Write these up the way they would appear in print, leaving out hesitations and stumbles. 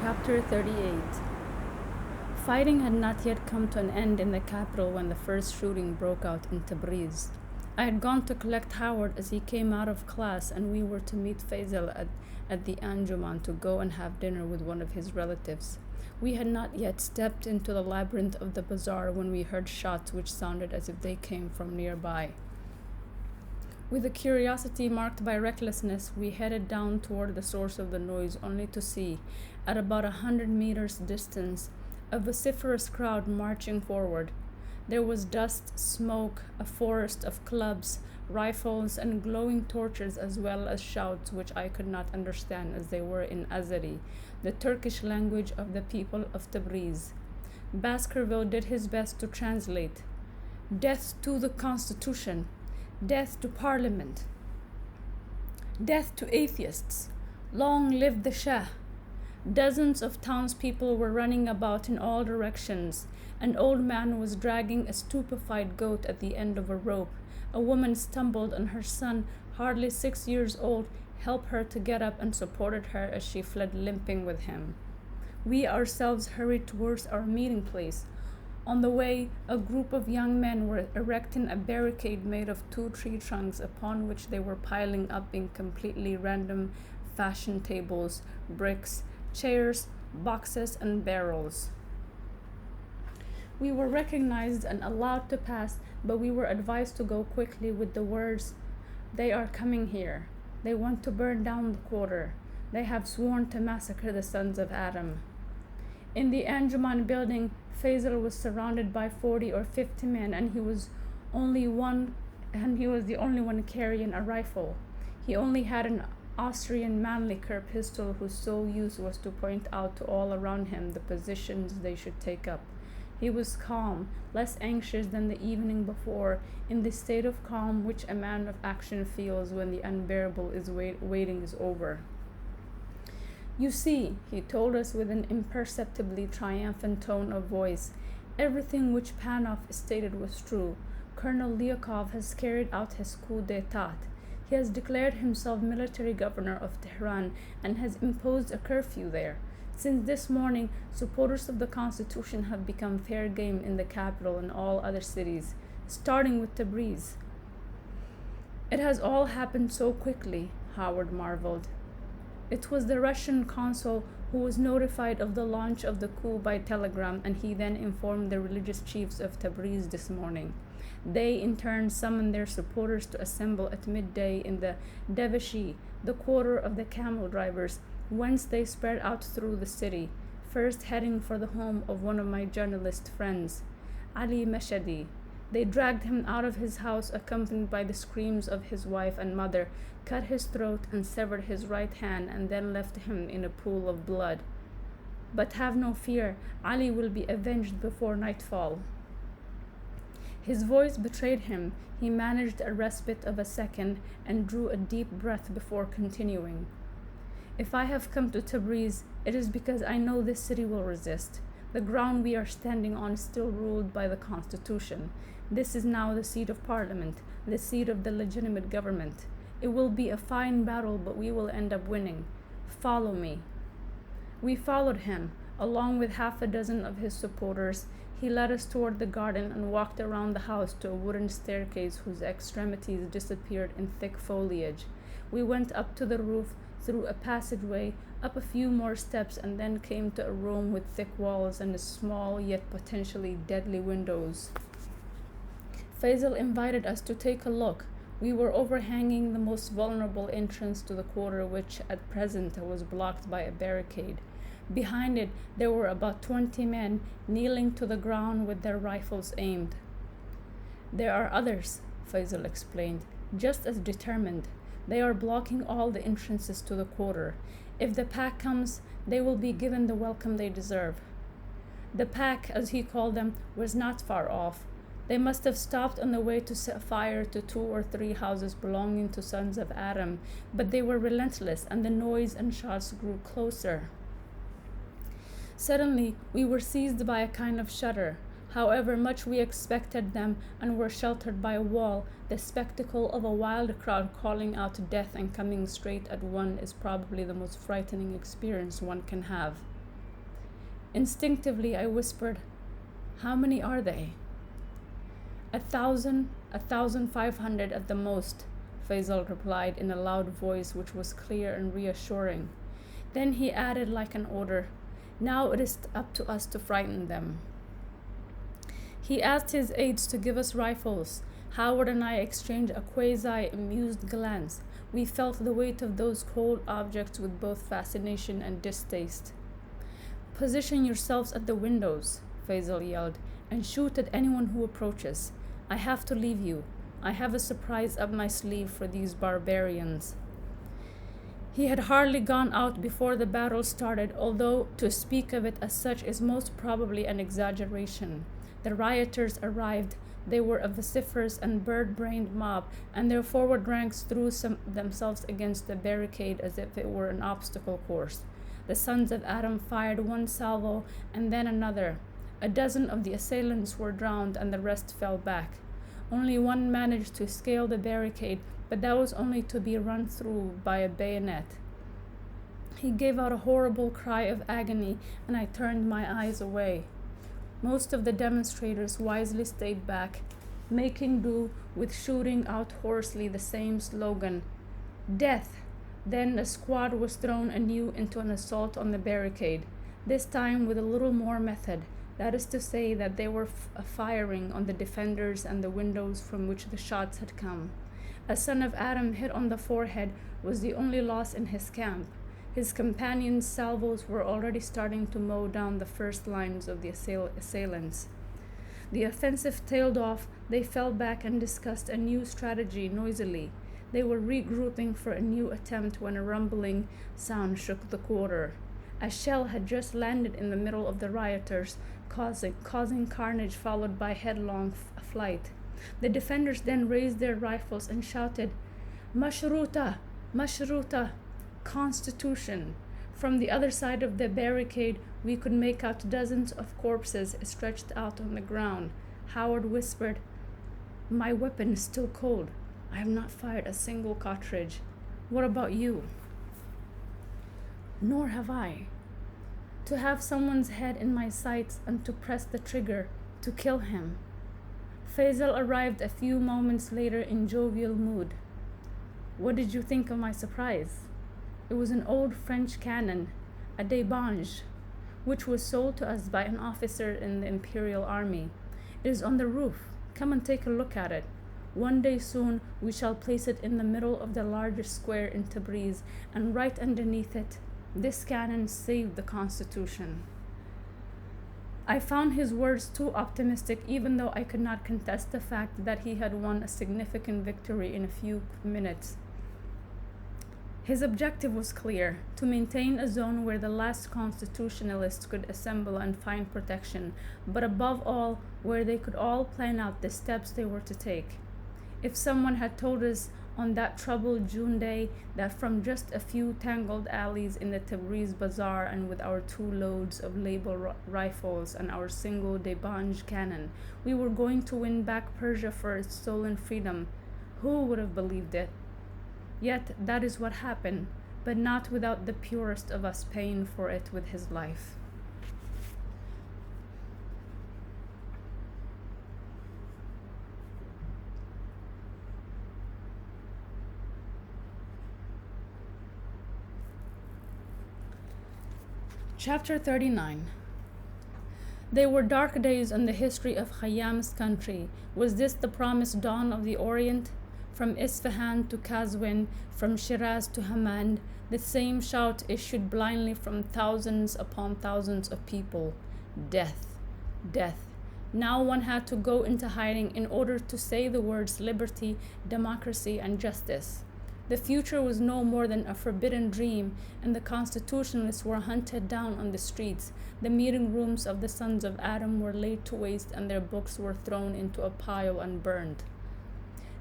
Chapter 38. Fighting had not yet come to an end in the capital when the first shooting broke out in Tabriz. I had gone to collect Howard as he came out of class, and we were to meet Faisal at the Anjuman to go and have dinner with one of his relatives. We had not yet stepped into the labyrinth of the bazaar when we heard shots which sounded as if they came from nearby. With a curiosity marked by recklessness, we headed down toward the source of the noise, only to see, at about 100 meters distance, a vociferous crowd marching forward. There was dust, smoke, a forest of clubs, rifles, and glowing torches, as well as shouts which I could not understand, as they were in Azeri, the Turkish language of the people of Tabriz. Baskerville did his best to translate. "Death to the Constitution! Death to Parliament! Death to atheists! Long live the Shah!" Dozens of townspeople were running about in all directions. An old man was dragging a stupefied goat at the end of a rope. A woman stumbled, and her son, hardly 6 years old, helped her to get up and supported her as she fled limping with him. We ourselves hurried towards our meeting place. On the way, a group of young men were erecting a barricade made of 2 tree trunks, upon which they were piling up in completely random fashion tables, bricks, chairs, boxes, and barrels. We were recognized and allowed to pass, but we were advised to go quickly with the words, "They are coming here. They want to burn down the quarter. They have sworn to massacre the sons of Adam." In the Anjuman building, Faisal was surrounded by 40 or 50 men, and he was the only one carrying a rifle. He only had an Austrian Mannlicher pistol, whose sole use was to point out to all around him the positions they should take up. He was calm, less anxious than the evening before, in the state of calm which a man of action feels when the unbearable waiting is over. "You see," he told us with an imperceptibly triumphant tone of voice, "everything which Panov stated was true. Colonel Lyakov has carried out his coup d'etat. He has declared himself military governor of Tehran and has imposed a curfew there. Since this morning, supporters of the Constitution have become fair game in the capital and all other cities, starting with Tabriz." "It has all happened so quickly," Howard marveled. "It was the Russian consul who was notified of the launch of the coup by telegram, and he then informed the religious chiefs of Tabriz this morning. They, in turn, summoned their supporters to assemble at midday in the Deveshi, the quarter of the camel drivers, whence they spread out through the city, first heading for the home of one of my journalist friends, Ali Meshadi. They dragged him out of his house, accompanied by the screams of his wife and mother, cut his throat and severed his right hand, and then left him in a pool of blood. But have no fear, Ali will be avenged before nightfall." His voice betrayed him. He managed a respite of a second and drew a deep breath before continuing. "If I have come to Tabriz, it is because I know this city will resist. The ground we are standing on is still ruled by the Constitution. This is now the seat of Parliament, the seat of the legitimate government. It will be a fine battle, but we will end up winning. Follow me." We followed him, along with half a dozen of his supporters. He led us toward the garden and walked around the house to a wooden staircase whose extremities disappeared in thick foliage. We went up to the roof, through a passageway, up a few more steps, and then came to a room with thick walls and small yet potentially deadly windows. Faisal invited us to take a look. We were overhanging the most vulnerable entrance to the quarter, which at present was blocked by a barricade. Behind it, there were about 20 men kneeling to the ground with their rifles aimed. "There are others," Faisal explained, "just as determined. They are blocking all the entrances to the quarter. If the pack comes, they will be given the welcome they deserve." The pack, as he called them, was not far off. They must have stopped on the way to set fire to 2 or 3 houses belonging to sons of Adam, but they were relentless, and the noise and shots grew closer. Suddenly, we were seized by a kind of shudder. However much we expected them and were sheltered by a wall, the spectacle of a wild crowd calling out death and coming straight at one is probably the most frightening experience one can have. Instinctively, I whispered, "How many are they?" 1,000, 1,500 at the most, Faisal replied in a loud voice which was clear and reassuring. Then he added like an order, "Now it is up to us to frighten them." He asked his aides to give us rifles. Howard and I exchanged a quasi-amused glance. We felt the weight of those cold objects with both fascination and distaste. "Position yourselves at the windows," Faisal yelled, "and shoot at anyone who approaches. I have to leave you. I have a surprise up my sleeve for these barbarians." He had hardly gone out before the battle started, although to speak of it as such is most probably an exaggeration. The rioters arrived. They were a vociferous and bird-brained mob, and their forward ranks threw themselves against the barricade as if it were an obstacle course. The sons of Adam fired one salvo and then another. A dozen of the assailants were drowned and the rest fell back. Only one managed to scale the barricade, but that was only to be run through by a bayonet. He gave out a horrible cry of agony, and I turned my eyes away. Most of the demonstrators wisely stayed back, making do with shooting out hoarsely the same slogan, "Death!" Then the squad was thrown anew into an assault on the barricade, this time with a little more method. That is to say that they were firing on the defenders and the windows from which the shots had come. A son of Adam hit on the forehead was the only loss in his camp. His companions' salvos were already starting to mow down the first lines of the assailants. The offensive tailed off. They fell back and discussed a new strategy noisily. They were regrouping for a new attempt when a rumbling sound shook the quarter. A shell had just landed in the middle of the rioters, causing carnage followed by headlong flight. The defenders then raised their rifles and shouted, "Mashruta! Mashruta! Constitution!" From the other side of the barricade, we could make out dozens of corpses stretched out on the ground. Howard whispered, "My weapon is still cold. I have not fired a single cartridge. What about you?" "Nor have I. To have someone's head in my sights and to press the trigger, to kill him." Faisal arrived a few moments later in jovial mood. "What did you think of my surprise?" It was an old French cannon, a Debange, which was sold to us by an officer in the Imperial Army. It is on the roof. Come and take a look at it. One day soon we shall place it in the middle of the largest square in Tabriz, and right underneath it, "This cannon saved the Constitution." I found his words too optimistic, even though I could not contest the fact that he had won a significant victory in a few minutes. His objective was clear: to maintain a zone where the last constitutionalists could assemble and find protection, but above all, where they could all plan out the steps they were to take. If someone had told us on that troubled June day that from just a few tangled alleys in the Tabriz bazaar, and with our 2 loads of label rifles and our single Debange cannon, we were going to win back Persia for its stolen freedom, who would have believed it? Yet that is what happened, but not without the purest of us paying for it with his life. Chapter 39. They were dark days in the history of Khayyam's country. Was this the promised dawn of the Orient? From Isfahan to Kazwin, from Shiraz to Hamand, the same shout issued blindly from thousands upon thousands of people. Death, death. Now one had to go into hiding in order to say the words liberty, democracy, and justice. The future was no more than a forbidden dream, and the constitutionalists were hunted down on the streets. The meeting rooms of the sons of Adam were laid to waste, and their books were thrown into a pile and burned.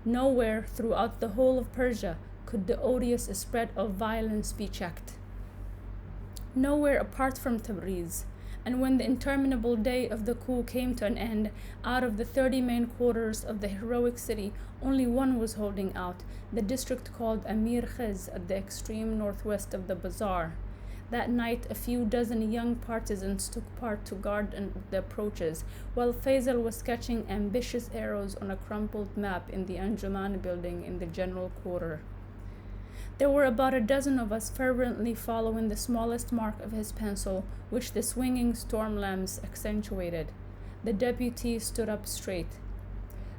Nowhere throughout the whole of Persia could the odious spread of violence be checked. Nowhere apart from Tabriz. And when the interminable day of the coup came to an end, out of the 30 main quarters of the heroic city, only one was holding out, the district called Amir Khiz at the extreme northwest of the bazaar. That night, a few dozen young partisans took part to guard the approaches, while Faisal was sketching ambitious arrows on a crumpled map in the Anjuman building in the general quarter. There were about a dozen of us fervently following the smallest mark of his pencil, which the swinging storm lamps accentuated. The deputy stood up straight.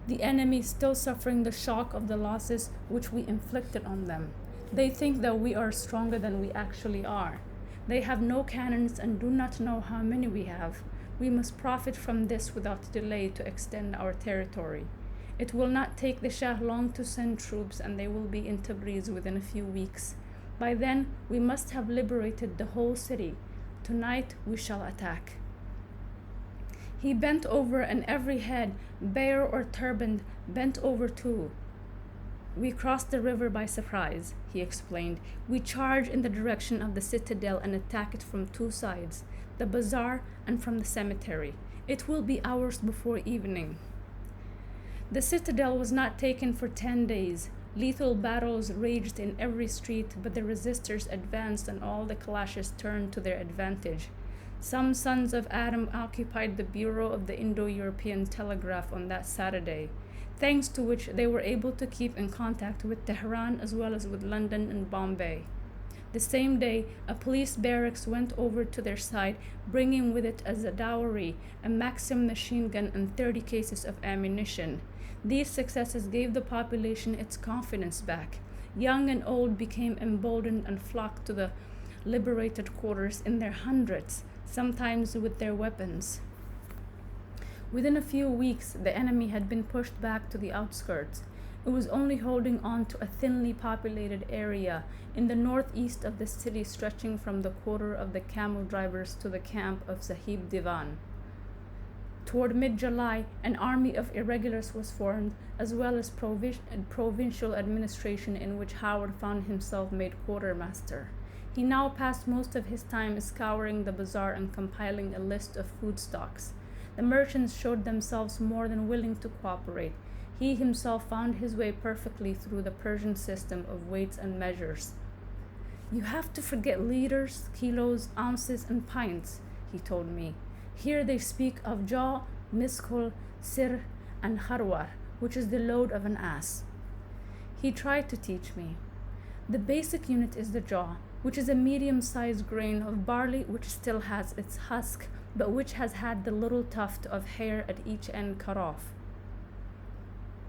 The enemy still suffering the shock of the losses which we inflicted on them. They think that we are stronger than we actually are. They have no cannons and do not know how many we have. We must profit from this without delay to extend our territory. It will not take the Shah long to send troops, and they will be in Tabriz within a few weeks. By then, we must have liberated the whole city. Tonight, we shall attack. He bent over, and every head, bare or turbaned, bent over too. We crossed the river by surprise, he explained. We charge in the direction of the citadel and attack it from two sides, the bazaar and from the cemetery. It will be hours before evening. The citadel was not taken for 10 days. Lethal battles raged in every street, but the resistors advanced and all the clashes turned to their advantage. Some sons of Adam occupied the bureau of the Indo-European Telegraph on that Saturday, thanks to which they were able to keep in contact with Tehran as well as with London and Bombay. The same day, a police barracks went over to their side, bringing with it as a dowry a Maxim machine gun and 30 cases of ammunition. These successes gave the population its confidence back. Young and old became emboldened and flocked to the liberated quarters in their hundreds, sometimes with their weapons. Within a few weeks, the enemy had been pushed back to the outskirts. It was only holding on to a thinly populated area in the northeast of the city, stretching from the quarter of the camel drivers to the camp of Sahib Divan. Toward mid-July, an army of irregulars was formed, as well as provincial administration, in which Howard found himself made quartermaster. He now passed most of his time scouring the bazaar and compiling a list of food stocks. The merchants showed themselves more than willing to cooperate. He himself found his way perfectly through the Persian system of weights and measures. "You have to forget liters, kilos, ounces, and pints," he told me. "Here they speak of jaw, miskul, sir, and harwar, which is the load of an ass." He tried to teach me. The basic unit is the jaw, which is a medium-sized grain of barley which still has its husk, but which has had the little tuft of hair at each end cut off.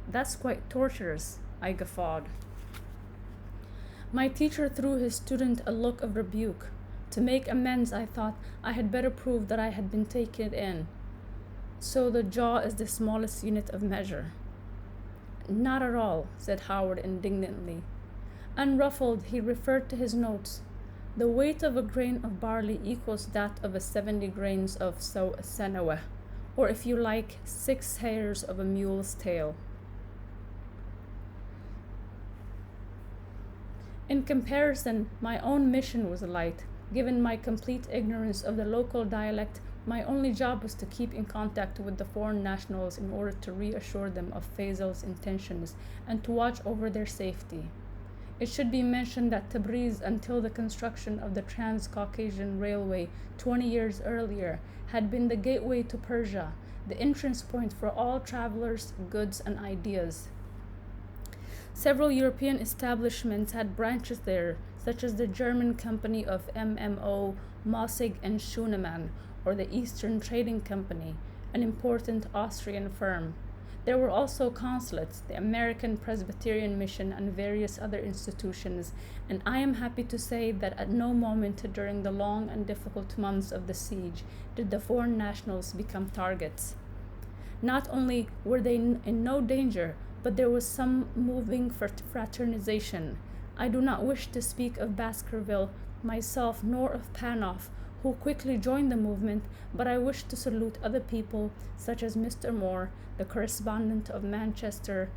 "That's quite torturous," I guffawed. My teacher threw his student a look of rebuke. To make amends, I thought, I had better prove that I had been taken in. "So the jaw is the smallest unit of measure." "Not at all," said Howard indignantly. Unruffled, he referred to his notes. "The weight of a grain of barley equals that of 70 grains of senaweh, or if you like, 6 hairs of a mule's tail." In comparison, my own mission was light. Given my complete ignorance of the local dialect, my only job was to keep in contact with the foreign nationals in order to reassure them of Faisal's intentions and to watch over their safety. It should be mentioned that Tabriz, until the construction of the Trans-Caucasian Railway 20 years earlier, had been the gateway to Persia, the entrance point for all travelers, goods, and ideas. Several European establishments had branches there, such as the German company of MMO, Mossig and Schunemann, or the Eastern Trading Company, an important Austrian firm. There were also consulates, the American Presbyterian Mission, and various other institutions, and I am happy to say that at no moment during the long and difficult months of the siege did the foreign nationals become targets. Not only were they in no danger, but there was some moving fraternization. I do not wish to speak of Baskerville myself, nor of Panoff, who quickly joined the movement, but I wish to salute other people, such as Mr. Moore, the correspondent of Manchester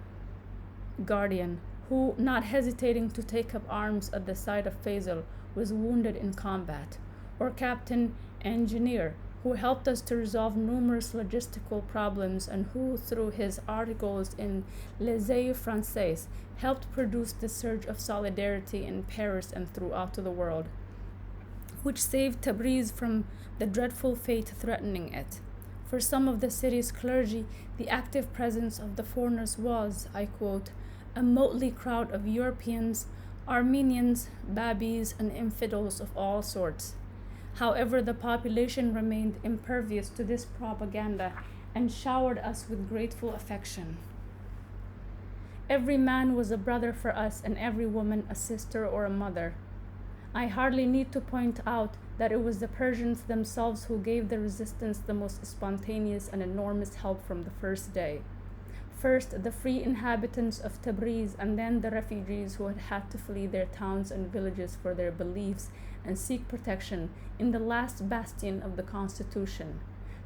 Guardian, who, not hesitating to take up arms at the side of Faisal, was wounded in combat, or Captain Engineer, who helped us to resolve numerous logistical problems and who, through his articles in Les Œils Français, helped produce the surge of solidarity in Paris and throughout the world. which saved Tabriz from the dreadful fate threatening it. For some of the city's clergy, the active presence of the foreigners was, I quote, a motley crowd of Europeans, Armenians, Babis, and infidels of all sorts. However, the population remained impervious to this propaganda and showered us with grateful affection. Every man was a brother for us, and every woman a sister or a mother. I hardly need to point out that it was the Persians themselves who gave the resistance the most spontaneous and enormous help from the first day. First, the free inhabitants of Tabriz, and then the refugees who had had to flee their towns and villages for their beliefs and seek protection in the last bastion of the Constitution.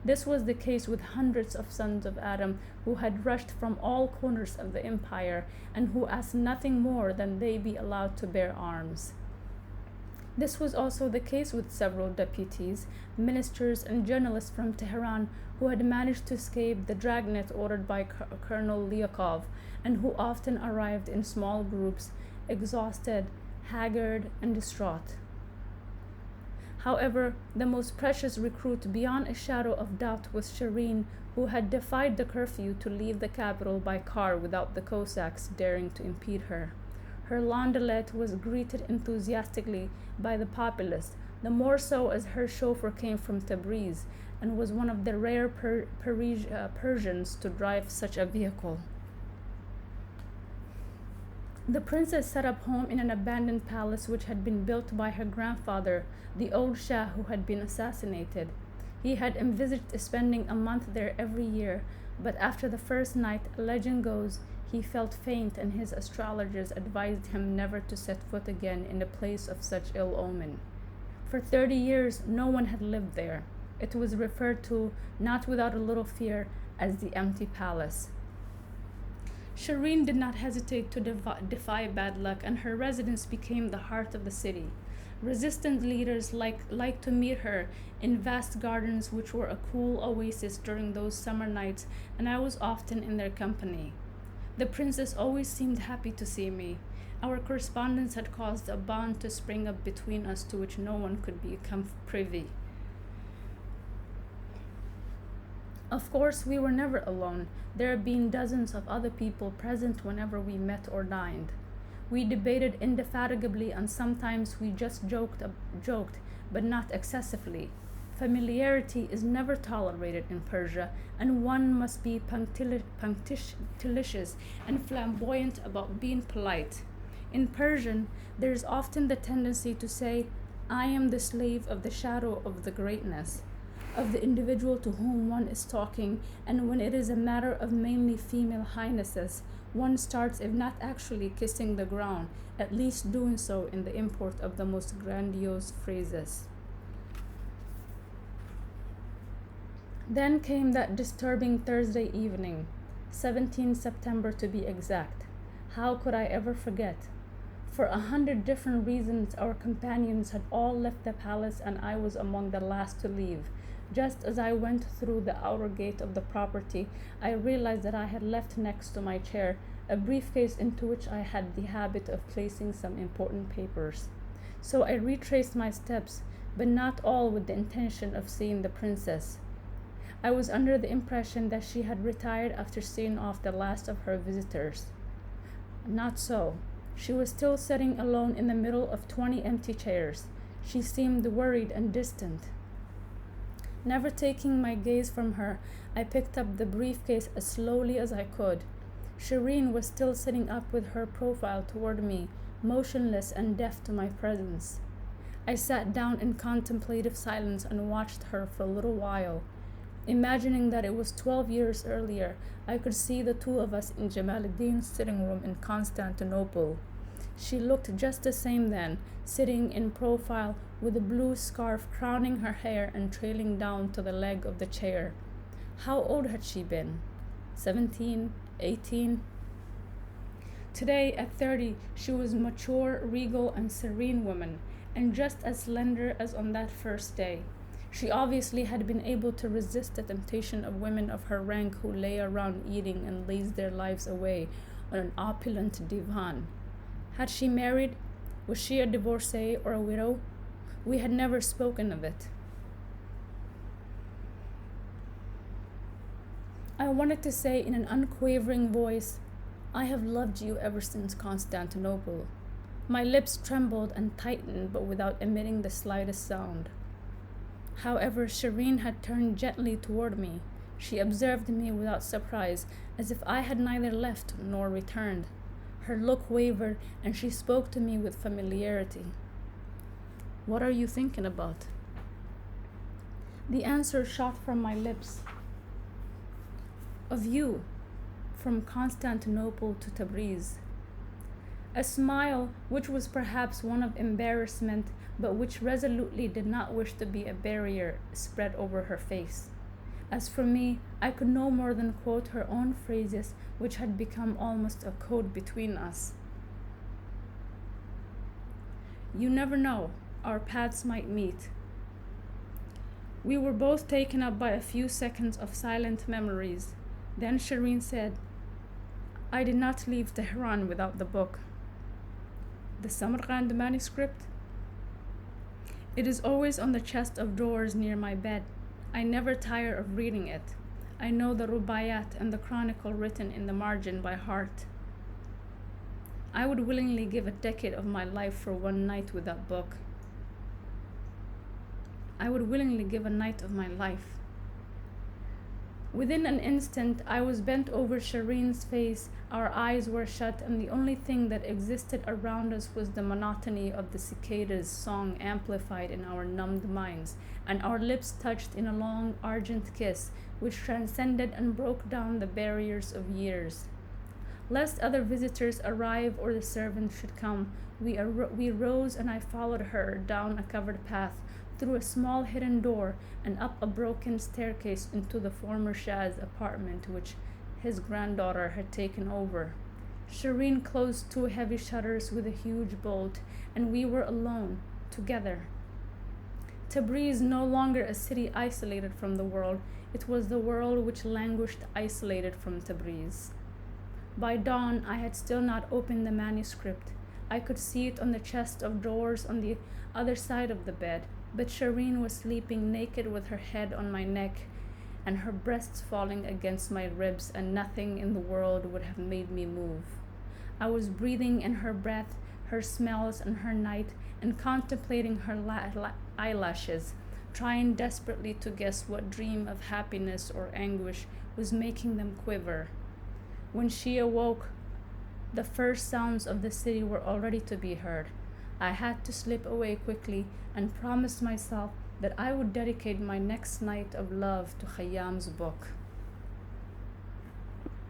This was the case with hundreds of sons of Adam who had rushed from all corners of the empire and who asked nothing more than they be allowed to bear arms. This was also the case with several deputies, ministers, and journalists from Tehran who had managed to escape the dragnet ordered by Colonel Lyakov, and who often arrived in small groups, exhausted, haggard, and distraught. However, the most precious recruit beyond a shadow of doubt was Shireen, who had defied the curfew to leave the capital by car without the Cossacks daring to impede her. Her landaulet was greeted enthusiastically by the populace, the more so as her chauffeur came from Tabriz and was one of the rare Persians to drive such a vehicle. The princess set up home in an abandoned palace which had been built by her grandfather, the old Shah who had been assassinated. He had envisaged spending a month there every year, but after the first night, legend goes, he felt faint and his astrologers advised him never to set foot again in a place of such ill omen. For 30 years, no one had lived there. It was referred to, not without a little fear, as the empty palace. Shireen did not hesitate to defy bad luck, and her residence became the heart of the city. Resistant leaders liked to meet her in vast gardens which were a cool oasis during those summer nights, and I was often in their company. The princess always seemed happy to see me. Our correspondence had caused a bond to spring up between us to which no one could become privy. Of course, we were never alone, there being dozens of other people present whenever we met or dined. We debated indefatigably, and sometimes we just joked, but not excessively. Familiarity is never tolerated in Persia, and one must be punctilious and flamboyant about being polite. In Persian, there is often the tendency to say, I am the slave of the shadow of the greatness of the individual to whom one is talking, and when it is a matter of mainly female highnesses, one starts, if not actually kissing the ground, at least doing so in the import of the most grandiose phrases. Then came that disturbing Thursday evening, 17 September to be exact. How could I ever forget? For 100 different reasons, our companions had all left the palace, and I was among the last to leave. Just as I went through the outer gate of the property, I realized that I had left next to my chair a briefcase into which I had the habit of placing some important papers. So I retraced my steps, but not all with the intention of seeing the princess. I was under the impression that she had retired after seeing off the last of her visitors. Not so. She was still sitting alone in the middle of 20 empty chairs. She seemed worried and distant. Never taking my gaze from her, I picked up the briefcase as slowly as I could. Shireen was still sitting up with her profile toward me, motionless and deaf to my presence. I sat down in contemplative silence and watched her for a little while. Imagining that it was 12 years earlier, I could see the two of us in Jamaluddin's sitting room in Constantinople. She looked just the same then, sitting in profile with a blue scarf crowning her hair and trailing down to the leg of the chair. How old had she been? 17, 18? Today, at 30, she was a mature, regal, and serene woman, and just as slender as on that first day. She obviously had been able to resist the temptation of women of her rank who lay around eating and laze their lives away on an opulent divan. Had she married? Was she a divorcee or a widow? We had never spoken of it. I wanted to say in an unquavering voice, I have loved you ever since Constantinople. My lips trembled and tightened, but without emitting the slightest sound. However, Shireen had turned gently toward me. She observed me without surprise, as if I had neither left nor returned. Her look wavered, and she spoke to me with familiarity. What are you thinking about? The answer shot from my lips. Of you, from Constantinople to Tabriz. A smile, which was perhaps one of embarrassment, but which resolutely did not wish to be a barrier, spread over her face. As for me, I could no more than quote her own phrases, which had become almost a code between us. You never know, our paths might meet. We were both taken up by a few seconds of silent memories. Then Shireen said, I did not leave Tehran without the book. The Samarkand manuscript? It is always on the chest of drawers near my bed. I never tire of reading it. I know the rubayat and the chronicle written in the margin by heart. I would willingly give a decade of my life for one night with that book. I would willingly give a night of my life. Within an instant, I was bent over Shireen's face, our eyes were shut, and the only thing that existed around us was the monotony of the cicadas' song amplified in our numbed minds, and our lips touched in a long, argent kiss, which transcended and broke down the barriers of years. Lest other visitors arrive or the servant should come, we rose and I followed her down a covered path, through a small hidden door, and up a broken staircase into the former Shah's apartment which his granddaughter had taken over. Shireen closed two heavy shutters with a huge bolt, and we were alone, together. Tabriz no longer a city isolated from the world, it was the world which languished isolated from Tabriz. By dawn, I had still not opened the manuscript. I could see it on the chest of drawers on the other side of the bed, but Shireen was sleeping naked with her head on my neck and her breasts falling against my ribs, and nothing in the world would have made me move. I was breathing in her breath, her smells, and her night, and contemplating her eyelashes, trying desperately to guess what dream of happiness or anguish was making them quiver. When she awoke, the first sounds of the city were already to be heard. I had to slip away quickly and promised myself that I would dedicate my next night of love to Khayyam's book.